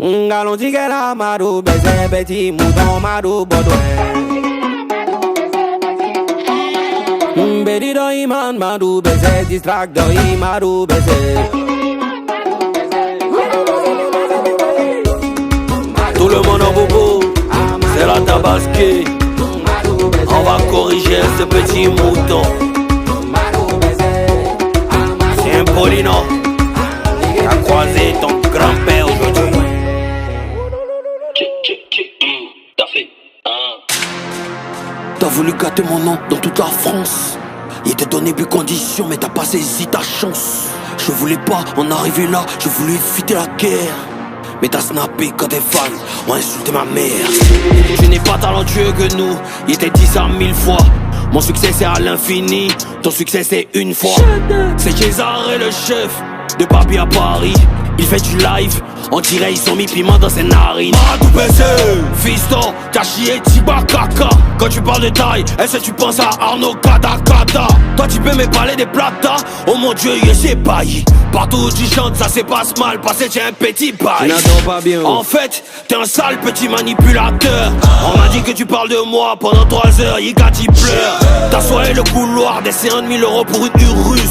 Galon tigela marou, baiser petit mouton marou Baudouin. Bedi do iman marou, baiser distract do imarou baiser. Tout le monde en bobo, c'est la tabasquée. On va corriger ce petit mouton. C'est un Paulino qui a croisé ton grand-père aujourd'hui. T'as voulu gâter mon nom dans toute la France. Il t'a donné plus conditions, mais t'as pas saisi ta chance. Je voulais pas en arriver là, je voulais éviter la guerre. Mais t'as snappé quand tes fans ont insulté ma mère. Tu n'es pas talentueux que nous, il t'a dit ça 1000 fois. Mon succès c'est à l'infini, ton succès c'est une fois. C'est César et le chef de Papi à Paris. Il fait du live, on dirait ils ont mis piment dans ses narines. Madou PC, fiston, t'as chié Tiba Kaka. Quand tu parles de taille, est-ce que tu penses à Arnaud Kadakada? Toi tu peux me parler des plata, oh mon dieu il s'est bailli. Partout où tu chantes ça se passe mal, parce que tu es un petit bail. Pas bien. En fait, t'es un sale petit manipulateur. On m'a dit que tu parles de moi pendant 3 heures, Yigati pleure. T'as soigné le couloir des 50 000 € pour une russe.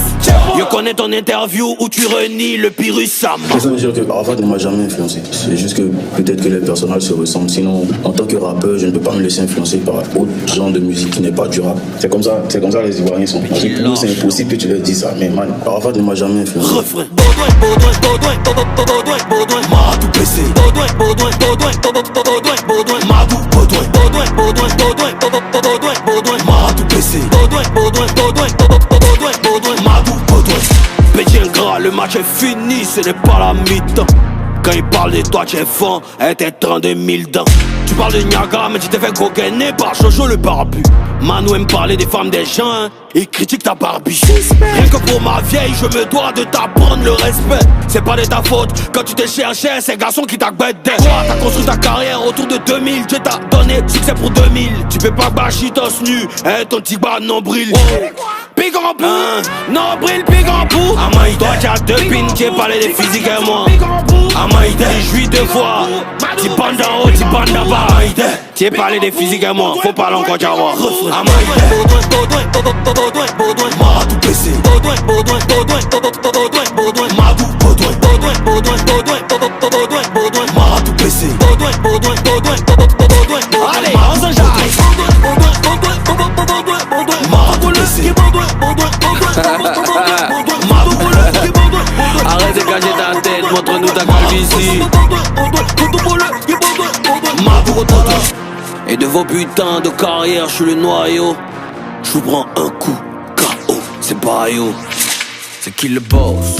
Je connais ton interview où tu renies le Pyrrhus Sam. Ça veut dire que Arafat ne m'a jamais influencé. C'est juste que peut-être que les personnages se ressemblent. Sinon, en tant que rappeur, je ne peux pas me laisser influencer par autre genre de musique qui n'est pas du rap. C'est comme ça les Ivoiriens sont. Pour nous, c'est impossible que tu leur dises ça. Mais man, Arafat ne m'a jamais influencé. Refrain. Baudouin, Madou PC. Baudouin, Madou, Madou PC. Madou, Petit ingrat, le match est fini, ce n'est pas la mi-temps. Quand il parle de toi, tu es fan, et t'es 32 000 dents. Tu parles de Niagara, mais tu t'es fait coquiner par Jojo le barbu. Manu aime parler des femmes des gens, hein. Il critique ta Barbie. Rien que pour ma vieille, je me dois de t'apprendre le respect. C'est pas de ta faute, quand tu t'es cherché, c'est garçon qui t'a guetté. Toi, t'as construit ta carrière autour de 2000. Dieu t'a donné succès pour 2000. Tu peux pas bâcher torse nu, hein, ton petit bas nombril. Pig en bout, nombril, pig en bout. Amaï, toi tu as 2 pins, tu parlé des physiques et moi. Amaï, t'es jouis 2 fois. Tu bandes en haut, tu bandes en bas. Amaï, tu parlé des physiques et moi. Faut parler encore d'avoir. Amaï, Madou PC. Madou, Madou PC. Allez, on s'enjaille. Madou PC. Arrête de cacher ta tête, montre-nous ta calvitie. Et de vos putains de carrière, je suis le noyau. Je vous prends un coup, KO, c'est Bayo. C'est qui le boss?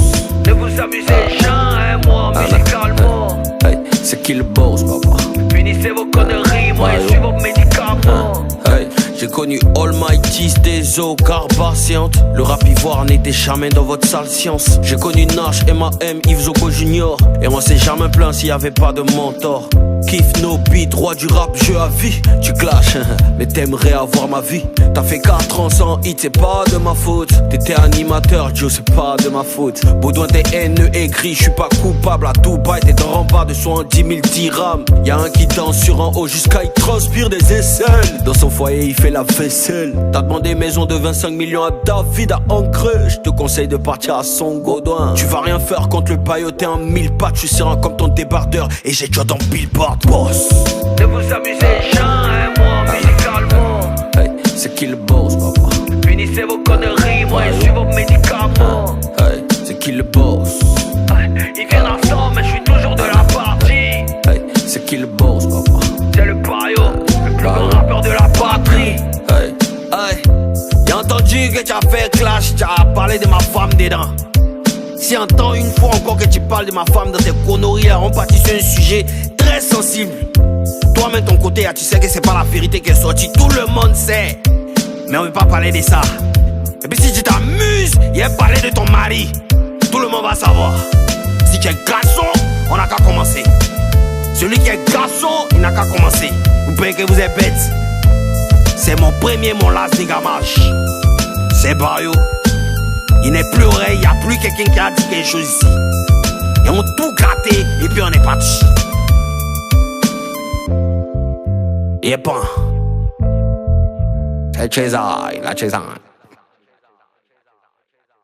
Ne vous amusez jamais, moi, musicalement. Hey, c'est qui le boss, papa? Punissez vos conneries, moi je suis vos médicaments. Hey, j'ai connu Almighty, des eaux carbatientes. Le rap ivoire n'était jamais dans votre sale science. J'ai connu Nash, M.A.M, Yves Zogo Junior. Et on s'est jamais plaint s'il y avait pas de mentor. Kiff no beat, roi du rap, jeu à vie. Tu clashes, mais t'aimerais avoir ma vie. T'as fait 4 ans sans hit, c'est pas de ma faute. T'étais animateur, Joe, c'est pas de ma faute. Baudouin, t'es haineux et gris, je suis pas coupable à tout bail. T'es dans rempart de 70 000 dirhams. Y'a un qui danse sur un haut jusqu'à il transpire des aisselles. Dans son foyer, il fait la vaisselle. T'as demandé maison de 25 millions à David à Ancré. Je te conseille de partir à son Baudouin. Tu vas rien faire contre le baillot, t'es un 1000 pattes. Je suis serein comme ton débardeur et j'ai déjà dans Billboard, boss. Ne vous amusez jamais, moi, musicalement. Hey, c'est qui le boss, papa? Punissez vos conneries, moi je suis vos médicaments. Hey, c'est qui le boss? Ils viennent ensemble, mais je suis toujours de la partie. Hey, c'est qui le boss, papa? C'est le Bayo, le plus grand rappeur de la patrie. Hey, hey, j'ai entendu que tu as fait clash, tu as parlé de ma femme dedans. Si entends une fois encore que tu parles de ma femme dans tes conneries, là, on partit sur un sujet très sensible. Toi-même, ton côté, tu sais que c'est pas la vérité qui est sortie. Tout le monde sait. Mais on veut pas parler de ça. Et puis si tu t'amuses, il a parlé de ton mari. Tout le monde va savoir. Si tu es garçon, on n'a qu'à commencer. Celui qui est garçon, il n'a qu'à commencer. Vous pensez que vous êtes bête? C'est mon premier, mon last niggamage. C'est Bayo. Il n'est plus oreille, il n'y a plus quelqu'un qui a dit quelque chose ici. Ils ont tout gratté et puis on est parti. Yep. La Cesai.